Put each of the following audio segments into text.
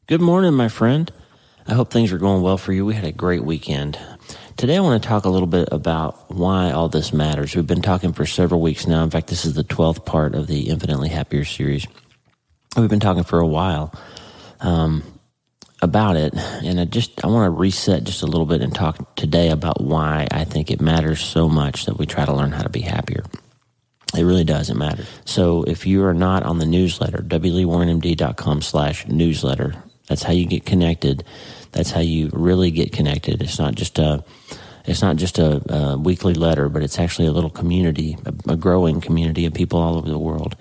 Good morning, my friend. I hope things are going well for you. We had a great weekend. Today I want to talk a little bit about why all this matters. We've been talking for several weeks now. In fact, this is the 12th part of the Infinitely Happier series. We've been talking for a while about it, and I want to reset just a little bit and talk today about why I think it matters so much that we try to learn how to be happier. It really does. It matters. So if you are not on the newsletter, wleewarrenmd.com/newsletter, that's how you get connected. That's how you really get connected. It's not just a weekly letter, but it's actually a little community, a growing community of people all over the world.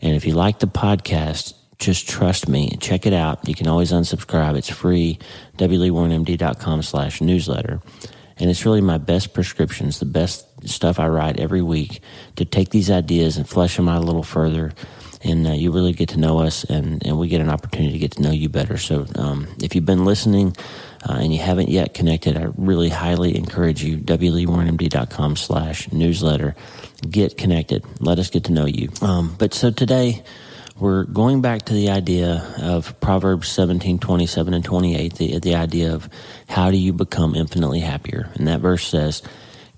And if you like the podcast, just trust me and check it out. You can always unsubscribe. It's free. wleewarrenmd.com/newsletter. And it's really my best prescriptions, the best stuff I write every week to take these ideas and flesh them out a little further. And you really get to know us, and we get an opportunity to get to know you better. So if you've been listening and you haven't yet connected, I really highly encourage you, wleewarrenmd.com/newsletter. Get connected. Let us get to know you. But so today, we're going back to the idea of Proverbs 17, 27, and 28, the idea of how do you become infinitely happier. And that verse says,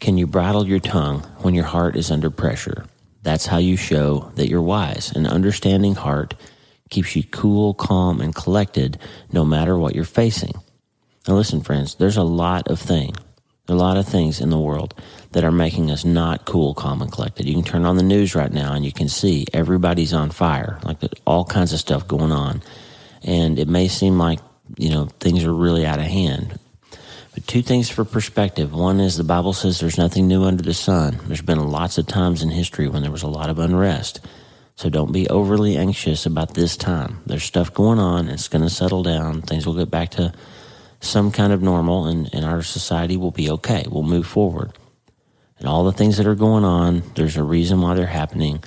"Can you bridle your tongue when your heart is under pressure? That's how you show that you're wise. An understanding heart keeps you cool, calm, and collected no matter what you're facing." Now listen, friends, there's a lot of things in the world that are making us not cool, calm, and collected. You can turn on the news right now and you can see everybody's on fire, like all kinds of stuff going on. And it may seem like, things are really out of hand. But two things for perspective. One is the Bible says there's nothing new under the sun. There's been lots of times in history when there was a lot of unrest. So don't be overly anxious about this time. There's stuff going on. It's going to settle down. Things will get back to some kind of normal, and our society will be okay. We'll move forward. And all the things that are going on, there's a reason why they're happening.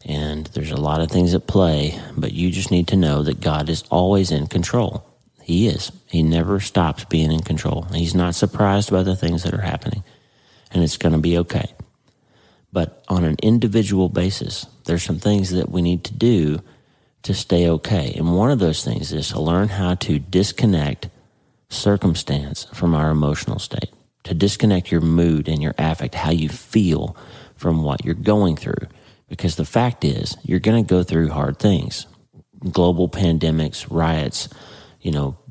And there's a lot of things at play, but you just need to know that God is always in control. He is. He never stops being in control. He's not surprised by the things that are happening, and it's going to be okay. But on an individual basis, there's some things that we need to do to stay okay. And one of those things is to learn how to disconnect circumstance from our emotional state, to disconnect your mood and your affect, how you feel from what you're going through. Because the fact is, you're going to go through hard things. Global pandemics, riots,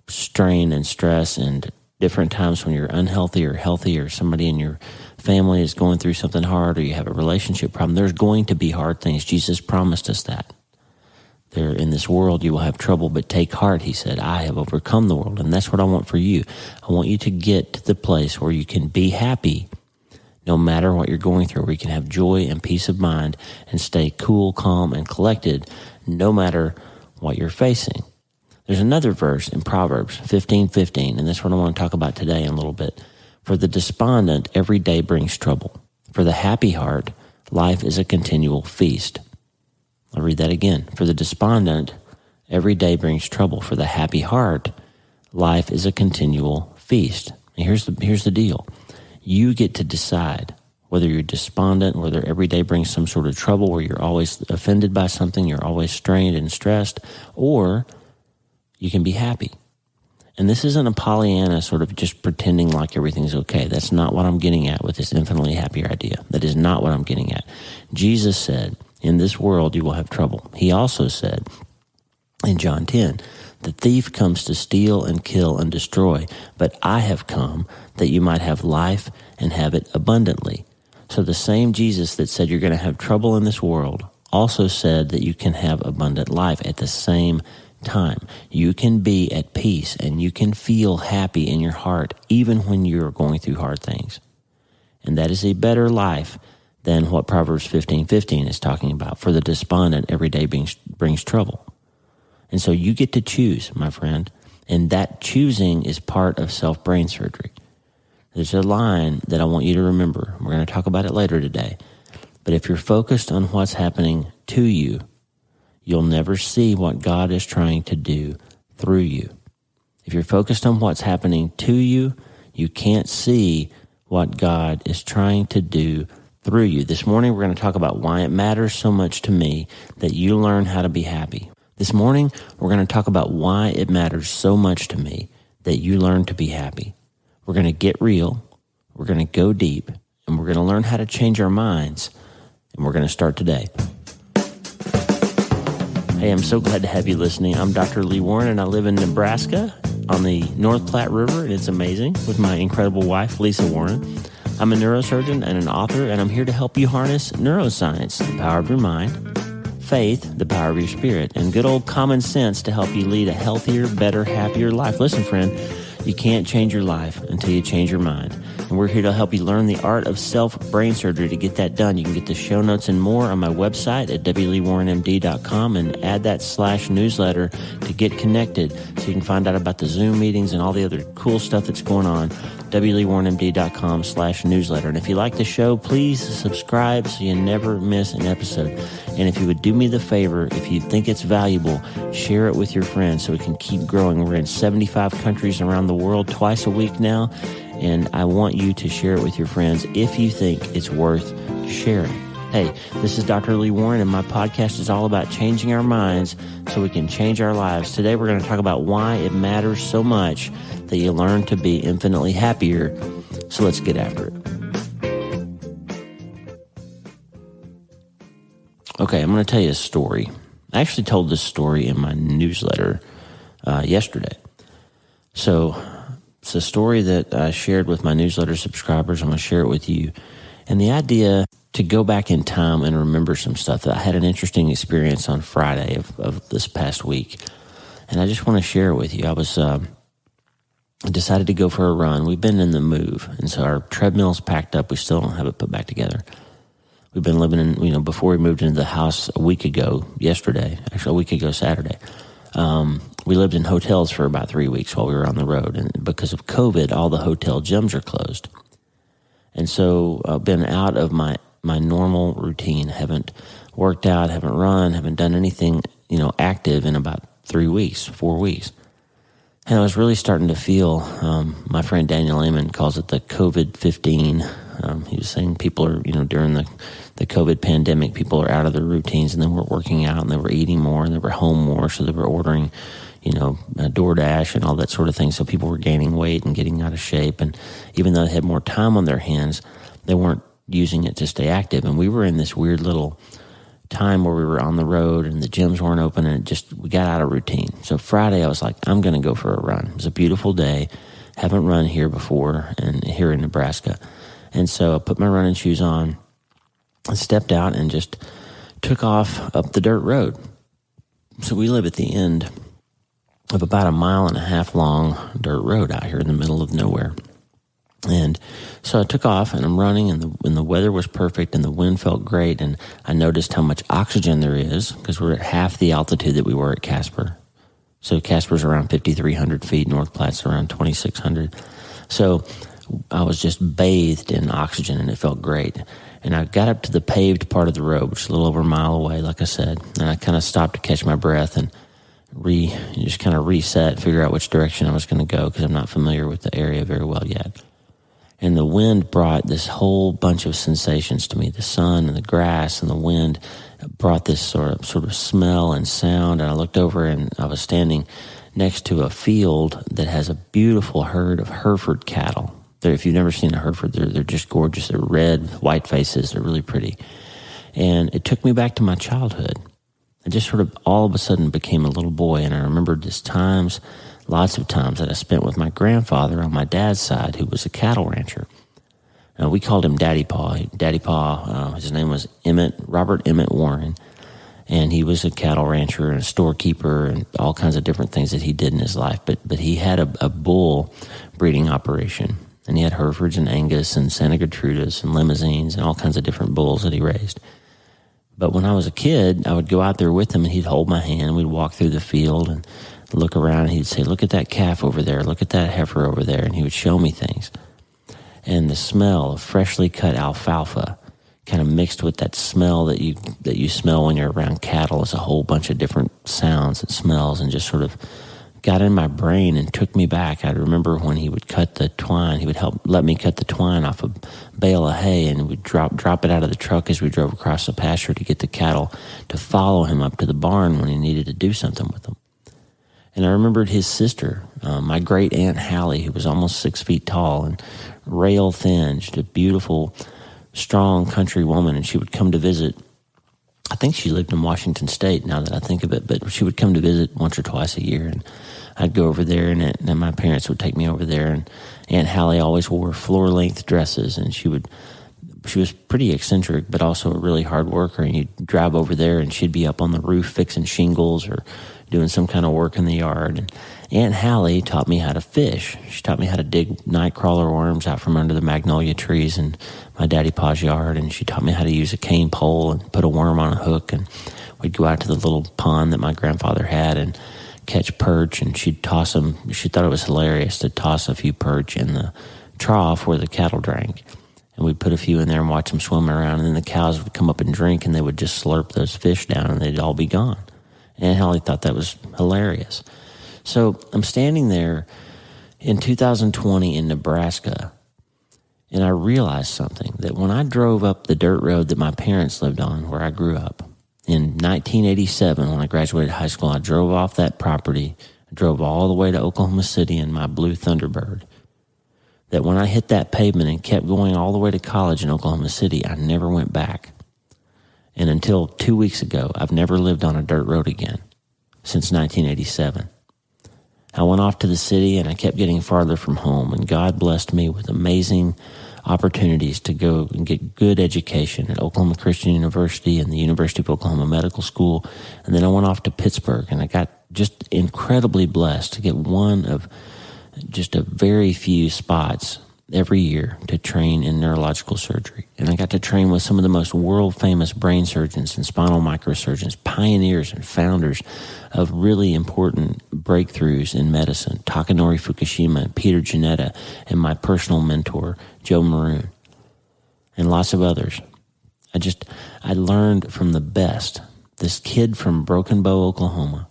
strain and stress, and different times when you're unhealthy or healthy, or somebody in your family is going through something hard, or you have a relationship problem. There's going to be hard things. Jesus promised us that. There, in this world you will have trouble, but take heart, he said, I have overcome the world. And that's what I want for you. I want you to get to the place where you can be happy no matter what you're going through, where you can have joy and peace of mind and stay cool, calm, and collected no matter what you're facing. There's another verse in Proverbs 15:15, and that's what I want to talk about today in a little bit. "For the despondent, every day brings trouble. For the happy heart, life is a continual feast." I'll read that again. "For the despondent, every day brings trouble. For the happy heart, life is a continual feast." And here's the deal. You get to decide whether you're despondent, whether every day brings some sort of trouble, where you're always offended by something, you're always strained and stressed, or you can be happy. And this isn't a Pollyanna sort of just pretending like everything's okay. That's not what I'm getting at with this infinitely happier idea. That is not what I'm getting at. Jesus said, in this world you will have trouble. He also said in John 10, "The thief comes to steal and kill and destroy, but I have come that you might have life and have it abundantly." So the same Jesus that said you're going to have trouble in this world also said that you can have abundant life at the same time. You can be at peace and you can feel happy in your heart even when you're going through hard things. And that is a better life than what Proverbs 15:15 is talking about. "For the despondent, every day brings trouble." And so you get to choose, my friend. And that choosing is part of self-brain surgery. There's a line that I want you to remember. We're going to talk about it later today. But if you're focused on what's happening to you, you'll never see what God is trying to do through you. If you're focused on what's happening to you, you can't see what God is trying to do through you. This morning, we're going to talk about why it matters so much to me that you learn how to be happy. This morning, we're going to talk about why it matters so much to me that you learn to be happy. We're going to get real, we're going to go deep, and we're going to learn how to change our minds, and we're going to start today. Hey, I'm so glad to have you listening. I'm Dr. Lee Warren, and I live in Nebraska on the North Platte River, and it's amazing, with my incredible wife, Lisa Warren. I'm a neurosurgeon and an author, and I'm here to help you harness neuroscience, the power of your mind, faith, the power of your spirit, and good old common sense to help you lead a healthier, better, happier life. Listen, friend, you can't change your life until you change your mind. And we're here to help you learn the art of self-brain surgery. To get that done, you can get the show notes and more on my website at wleewarrenmd.com and add that /newsletter to get connected so you can find out about the Zoom meetings and all the other cool stuff that's going on. wleewarrenmd.com/newsletter. And if you like the show, please subscribe so you never miss an episode. And if you would do me the favor, if you think it's valuable, share it with your friends so we can keep growing. We're in 75 countries around the world twice a week now, and I want you to share it with your friends if you think it's worth sharing. Hey, this is Dr. Lee Warren, and my podcast is all about changing our minds so we can change our lives. Today we're going to talk about why it matters so much that you learn to be infinitely happier. So let's get after it. Okay, I'm going to tell you a story. I actually told this story in my newsletter yesterday. So it's a story that I shared with my newsletter subscribers. I'm going to share it with you. And the idea to go back in time and remember some stuff. That I had an interesting experience on Friday of this past week. And I just want to share it with you. I decided to go for a run. We've been in the move, and so our treadmill's packed up. We still don't have it put back together. We've been living in, before we moved into the house a week ago Saturday, we lived in hotels for about 3 weeks while we were on the road. And because of COVID, all the hotel gyms are closed. And so I've been out of my normal routine. Haven't worked out, haven't run, haven't done anything, active in about 4 weeks. And I was really starting to feel, my friend Daniel Amen calls it the COVID-15. He was saying people are, during the COVID pandemic, people are out of their routines and they weren't working out and they were eating more and they were home more. So they were ordering, DoorDash and all that sort of thing. So people were gaining weight and getting out of shape. And even though they had more time on their hands, they weren't using it to stay active. And we were in this weird little time where we were on the road and the gyms weren't open and we got out of routine. So Friday I was like, I'm going to go for a run. It was a beautiful day. Haven't run here before and here in Nebraska. And so I put my running shoes on and stepped out and just took off up the dirt road. So we live at the end of about 1.5 miles long dirt road out here in the middle of nowhere. And so I took off and I'm running and the weather was perfect and the wind felt great. And I noticed how much oxygen there is because we're at half the altitude that we were at Casper. So Casper's around 5,300 feet. North Platte's around 2,600. So I was just bathed in oxygen and it felt great. And I got up to the paved part of the road, which is a little over 1 mile away, like I said. And I kind of stopped to catch my breath and just kind of reset, figure out which direction I was going to go because I'm not familiar with the area very well yet. And the wind brought this whole bunch of sensations to me. The sun and the grass and the wind brought this sort of smell and sound. And I looked over and I was standing next to a field that has a beautiful herd of Hereford cattle. If you've never seen a Hereford, they're just gorgeous. They're red, white faces. They're really pretty. And it took me back to my childhood. I just sort of all of a sudden became a little boy. And I remembered lots of times that I spent with my grandfather on my dad's side, who was a cattle rancher. We called him Daddy Pa. Daddy Pa, his name was Robert Emmett Warren, and he was a cattle rancher and a storekeeper and all kinds of different things that he did in his life. But he had a bull breeding operation, and he had Herefords and Angus and Santa Gertrudis and Limousines and all kinds of different bulls that he raised. But when I was a kid, I would go out there with him, and he'd hold my hand, and we'd walk through the field and look around, and he'd say, look at that calf over there, look at that heifer over there, and he would show me things. And the smell of freshly cut alfalfa kind of mixed with that smell that you smell when you're around cattle is a whole bunch of different sounds and smells and just sort of got in my brain and took me back. I remember when he would cut the twine. He would let me cut the twine off a bale of hay, and we'd drop it out of the truck as we drove across the pasture to get the cattle to follow him up to the barn when he needed to do something with them. And I remembered his sister, my great Aunt Hallie, who was almost 6 feet tall and rail thin, just a beautiful, strong country woman, and she would come to visit. I think she lived in Washington State, now that I think of it, but she would come to visit once or twice a year, and I'd go over there, and then my parents would take me over there, and Aunt Hallie always wore floor-length dresses, and she was pretty eccentric, but also a really hard worker, and you'd drive over there, and she'd be up on the roof fixing shingles or doing some kind of work in the yard. And Aunt Hallie taught me how to fish. She taught me how to dig nightcrawler worms out from under the magnolia trees in my daddy pa's yard, and she taught me how to use a cane pole and put a worm on a hook, and we'd go out to the little pond that my grandfather had and catch perch, and she'd toss them. She thought it was hilarious to toss a few perch in the trough where the cattle drank, and we'd put a few in there and watch them swim around, and then the cows would come up and drink, and they would just slurp those fish down, and they'd all be gone. And Hallie thought that was hilarious. So I'm standing there in 2020 in Nebraska, and I realized something, that when I drove up the dirt road that my parents lived on, where I grew up, in 1987, when I graduated high school, I drove off that property. I drove all the way to Oklahoma City in my blue Thunderbird. That when I hit that pavement and kept going all the way to college in Oklahoma City, I never went back. And until 2 weeks ago, I've never lived on a dirt road again since 1987. I went off to the city, and I kept getting farther from home, and God blessed me with amazing opportunities to go and get good education at Oklahoma Christian University and the University of Oklahoma Medical School. And then I went off to Pittsburgh, and I got just incredibly blessed to get one of just a very few spots every year to train in neurological surgery. And I got to train with some of the most world-famous brain surgeons and spinal microsurgeons, pioneers and founders of really important breakthroughs in medicine, Takanori Fukushima and Peter Janetta, and my personal mentor, Joe Maroon, and lots of others. I learned from the best. This kid from Broken Bow, Oklahoma,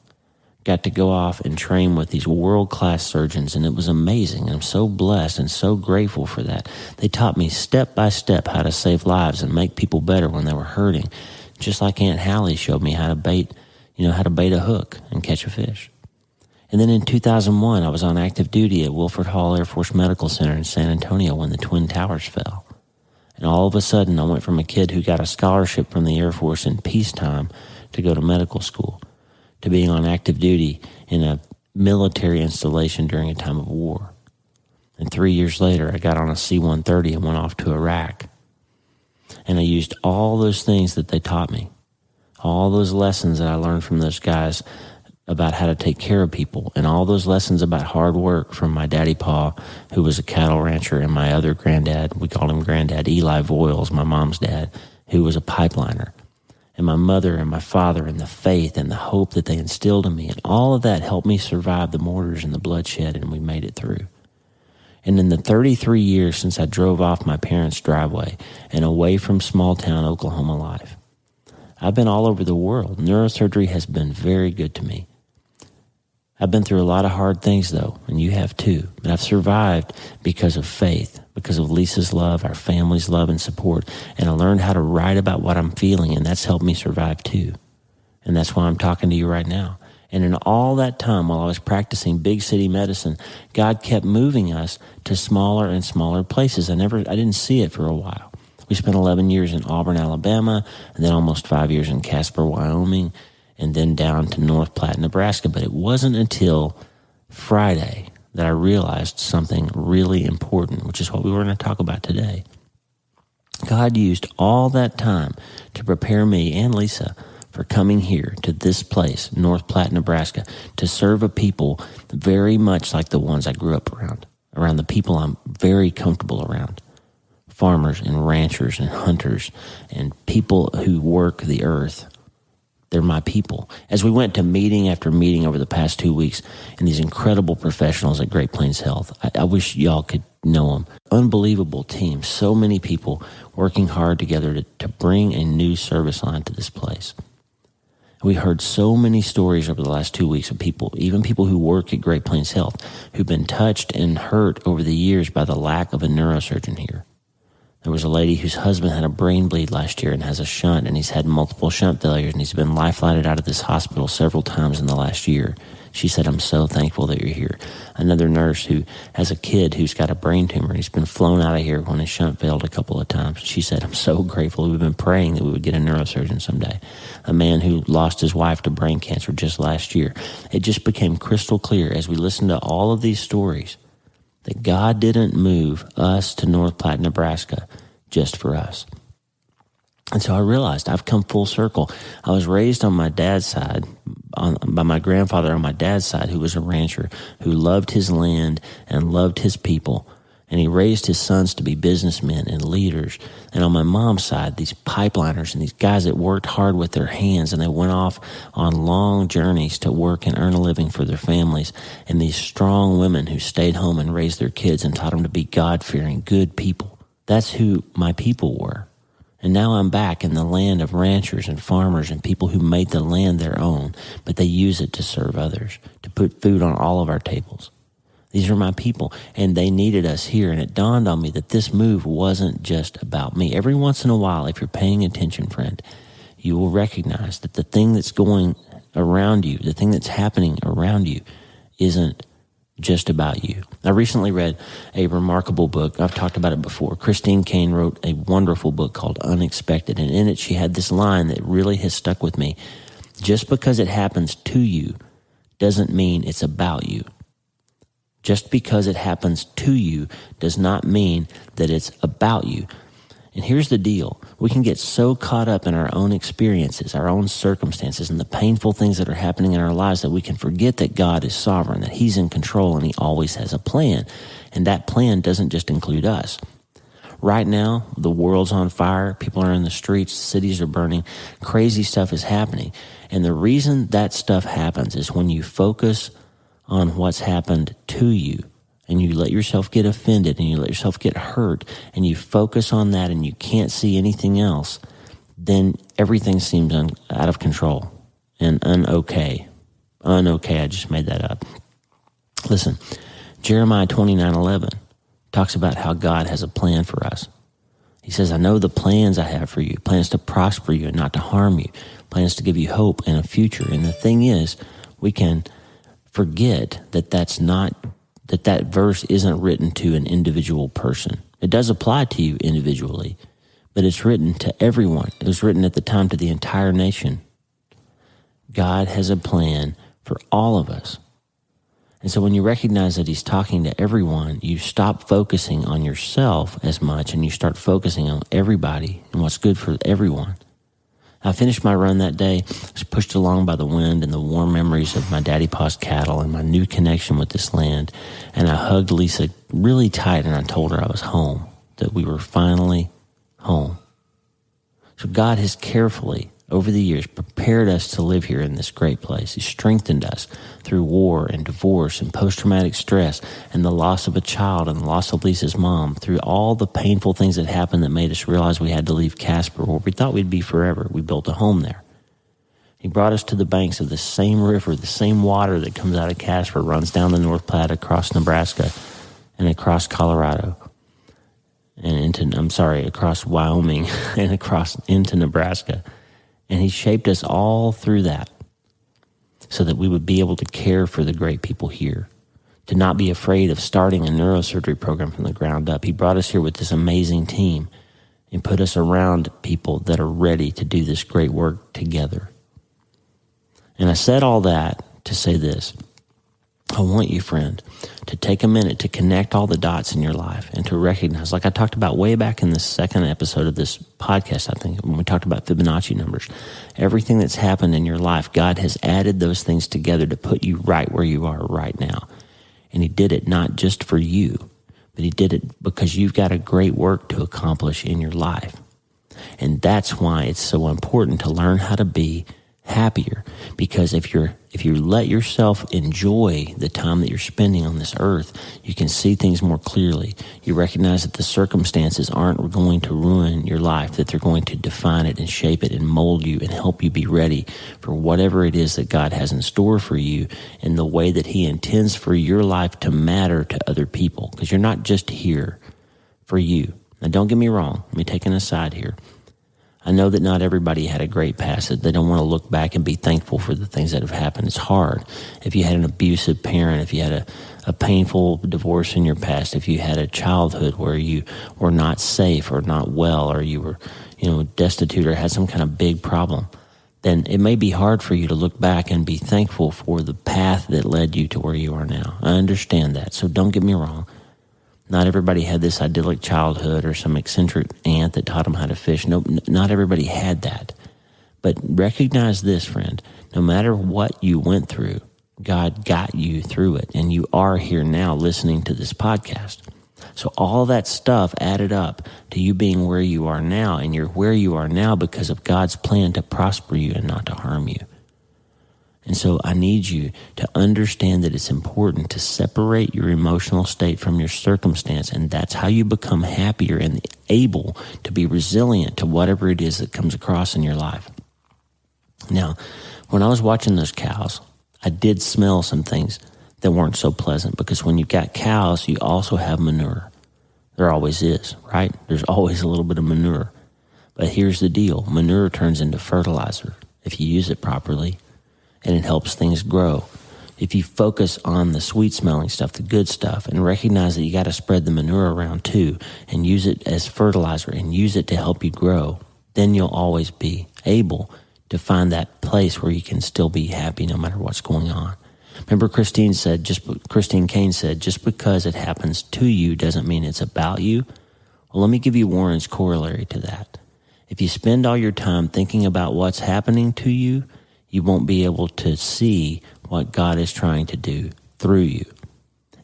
got to go off and train with these world-class surgeons, and it was amazing. I'm so blessed and so grateful for that. They taught me step by step how to save lives and make people better when they were hurting, just like Aunt Hallie showed me how to bait a hook and catch a fish. And then in 2001, I was on active duty at Wilford Hall Air Force Medical Center in San Antonio when the Twin Towers fell. And all of a sudden, I went from a kid who got a scholarship from the Air Force in peacetime to go to medical school, to being on active duty in a military installation during a time of war. And 3 years later, I got on a C-130 and went off to Iraq. And I used all those things that they taught me, all those lessons that I learned from those guys about how to take care of people, and all those lessons about hard work from my daddy pa, who was a cattle rancher, and my other granddad, we called him Granddad Eli Voiles, my mom's dad, who was a pipeliner. And my mother and my father, and the faith and the hope that they instilled in me. And all of that helped me survive the mortars and the bloodshed, and we made it through. And in the 33 years since I drove off my parents' driveway and away from small-town Oklahoma life, I've been all over the world. Neurosurgery has been very good to me. I've been through a lot of hard things, though, and you have too. But I've survived because of faith, because of Lisa's love, our family's love and support. And I learned how to write about what I'm feeling, and that's helped me survive too. And that's why I'm talking to you right now. And in all that time while I was practicing big city medicine, God kept moving us to smaller and smaller places. I didn't see it for a while. We spent 11 years in Auburn, Alabama, and then almost 5 years in Casper, Wyoming, and then down to North Platte, Nebraska. But it wasn't until Friday that I realized something really important, which is what we were going to talk about today. God used all that time to prepare me and Lisa for coming here to this place, North Platte, Nebraska, to serve a people very much like the ones I grew up around the people I'm very comfortable around, farmers and ranchers and hunters and people who work the earth. They're my people. As we went to meeting after meeting over the past 2 weeks, and these incredible professionals at Great Plains Health, I wish y'all could know them. Unbelievable team. So many people working hard together to bring a new service line to this place. We heard so many stories over the last 2 weeks of people, even people who work at Great Plains Health, who've been touched and hurt over the years by the lack of a neurosurgeon here. There was a lady whose husband had a brain bleed last year and has a shunt, and he's had multiple shunt failures, and he's been life-flighted out of this hospital several times in the last year. She said, I'm so thankful that you're here. Another nurse who has a kid who's got a brain tumor. He's been flown out of here when his shunt failed a couple of times. She said, I'm so grateful. We've been praying that we would get a neurosurgeon someday. A man who lost his wife to brain cancer just last year. It just became crystal clear as we listened to all of these stories that God didn't move us to North Platte, Nebraska just for us. And so I realized I've come full circle. I was raised on my dad's side, by my grandfather on my dad's side, who was a rancher, who loved his land and loved his people. And he raised his sons to be businessmen and leaders. And on my mom's side, these pipeliners and these guys that worked hard with their hands, and they went off on long journeys to work and earn a living for their families. And these strong women who stayed home and raised their kids and taught them to be God-fearing, good people. That's who my people were. And now I'm back in the land of ranchers and farmers and people who made the land their own, but they use it to serve others, to put food on all of our tables. These are my people, and they needed us here, and it dawned on me that this move wasn't just about me. Every once in a while, if you're paying attention, friend, you will recognize that the thing that's going around you, the thing that's happening around you, isn't just about you. I recently read a remarkable book. I've talked about it before. Christine Caine wrote a wonderful book called Unexpected, and in it she had this line that really has stuck with me. Just because it happens to you doesn't mean it's about you. Just because it happens to you does not mean that it's about you. And here's the deal. We can get so caught up in our own experiences, our own circumstances, and the painful things that are happening in our lives that we can forget that God is sovereign, that He's in control, and He always has a plan. And that plan doesn't just include us. Right now, the world's on fire. People are in the streets. Cities are burning. Crazy stuff is happening. And the reason that stuff happens is when you focus on what's happened to you, and you let yourself get offended, and you let yourself get hurt, and you focus on that, and you can't see anything else, then everything seems out of control and unokay. Unokay, I just made that up. Listen, Jeremiah 29:11 talks about how God has a plan for us. He says, I know the plans I have for you, plans to prosper you and not to harm you, plans to give you hope and a future. And the thing is, we can forget that verse isn't written to an individual person. It does apply to you individually, but it's written to everyone. It was written at the time to the entire nation. God has a plan for all of us. And so when you recognize that He's talking to everyone, you stop focusing on yourself as much and you start focusing on everybody and what's good for everyone. I finished my run that day. I was pushed along by the wind and the warm memories of my daddy pa's cattle and my new connection with this land. And I hugged Lisa really tight and I told her I was home, that we were finally home. So God has carefully, over the years, prepared us to live here in this great place. He strengthened us through war and divorce and post-traumatic stress and the loss of a child and the loss of Lisa's mom, through all the painful things that happened that made us realize we had to leave Casper, where we thought we'd be forever. We built a home there. He brought us to the banks of the same river, the same water that comes out of Casper, runs down the North Platte, across Nebraska, and across Colorado, and across Wyoming, and across into Nebraska. And He shaped us all through that so that we would be able to care for the great people here, to not be afraid of starting a neurosurgery program from the ground up. He brought us here with this amazing team and put us around people that are ready to do this great work together. And I said all that to say this. I want you, friend, to take a minute to connect all the dots in your life and to recognize, like I talked about way back in the second episode of this podcast, I think, when we talked about Fibonacci numbers, everything that's happened in your life, God has added those things together to put you right where you are right now. And He did it not just for you, but He did it because you've got a great work to accomplish in your life. And that's why it's so important to learn how to be happier. Because if you're if you let yourself enjoy the time that you're spending on this earth, you can see things more clearly. You recognize that the circumstances aren't going to ruin your life, that they're going to define it and shape it and mold you and help you be ready for whatever it is that God has in store for you in the way that He intends for your life to matter to other people. Because you're not just here for you. Now, don't get me wrong. Let me take an aside here. I know that not everybody had a great past, that they don't want to look back and be thankful for the things that have happened. It's hard. If you had an abusive parent, if you had a painful divorce in your past, if you had a childhood where you were not safe or not well, or you were, destitute or had some kind of big problem, then it may be hard for you to look back and be thankful for the path that led you to where you are now. I understand that. So don't get me wrong. Not everybody had this idyllic childhood or some eccentric aunt that taught them how to fish. No, not everybody had that. But recognize this, friend. No matter what you went through, God got you through it. And you are here now listening to this podcast. So all that stuff added up to you being where you are now. And you're where you are now because of God's plan to prosper you and not to harm you. And so I need you to understand that it's important to separate your emotional state from your circumstance, and that's how you become happier and able to be resilient to whatever it is that comes across in your life. Now, when I was watching those cows, I did smell some things that weren't so pleasant, because when you've got cows, you also have manure. There always is, right? There's always a little bit of manure. But here's the deal. Manure turns into fertilizer if you use it properly. And it helps things grow. If you focus on the sweet-smelling stuff, the good stuff, and recognize that you got to spread the manure around too, and use it as fertilizer, and use it to help you grow, then you'll always be able to find that place where you can still be happy no matter what's going on. Remember Christine Kane said, just because it happens to you doesn't mean it's about you. Well, let me give you Warren's corollary to that. If you spend all your time thinking about what's happening to you, you won't be able to see what God is trying to do through you.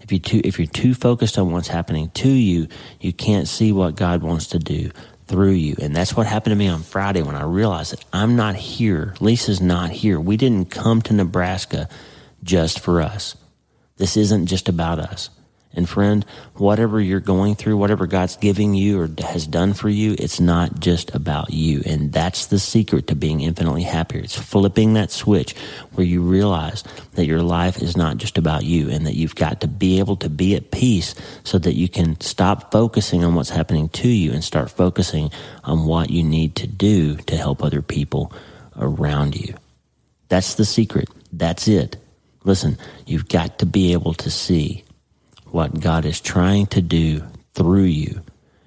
If you're too focused on what's happening to you, you can't see what God wants to do through you. And that's what happened to me on Friday when I realized that I'm not here. Lisa's not here. We didn't come to Nebraska just for us. This isn't just about us. And friend, whatever you're going through, whatever God's giving you or has done for you, it's not just about you. And that's the secret to being infinitely happier. It's flipping that switch where you realize that your life is not just about you, and that you've got to be able to be at peace so that you can stop focusing on what's happening to you and start focusing on what you need to do to help other people around you. That's the secret. That's it. Listen, you've got to be able to see what God is trying to do through you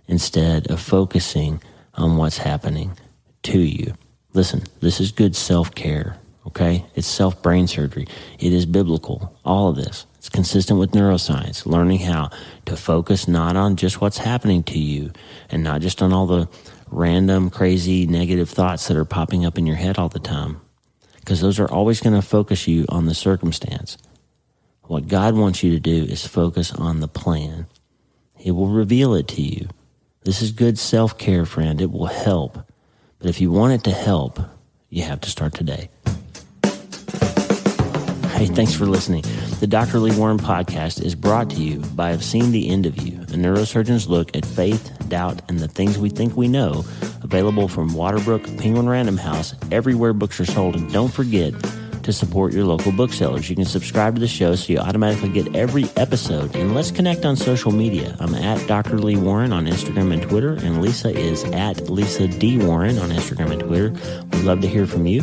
instead of focusing on what's happening to you. Listen, this is good self-care, okay? It's self-brain surgery. It is biblical, all of this. It's consistent with neuroscience, learning how to focus not on just what's happening to you and not just on all the random, crazy, negative thoughts that are popping up in your head all the time, because those are always going to focus you on the circumstance. What God wants you to do is focus on the plan. He will reveal it to you. This is good self-care, friend. It will help. But if you want it to help, you have to start today. Hey, thanks for listening. The Dr. Lee Warren podcast is brought to you by I've Seen the End of You, a neurosurgeon's look at faith, doubt, and the things we think we know, available from Waterbrook, Penguin Random House, everywhere books are sold. And don't forget to support your local booksellers. You can subscribe to the show so you automatically get every episode. And let's connect on social media. I'm at Dr. Lee Warren on Instagram and Twitter, and Lisa is at Lisa D. Warren on Instagram and Twitter. We'd love to hear from you.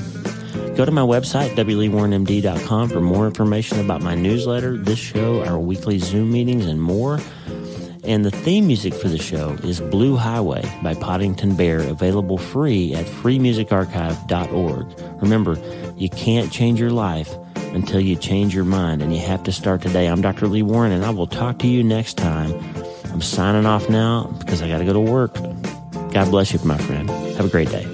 Go to my website, wleewarrenmd.com, for more information about my newsletter, this show, our weekly Zoom meetings, and more. And the theme music for the show is Blue Highway by Poddington Bear, available free at freemusicarchive.org. Remember, you can't change your life until you change your mind, and you have to start today. I'm Dr. Lee Warren, and I will talk to you next time. I'm signing off now because I got to go to work. God bless you, my friend. Have a great day.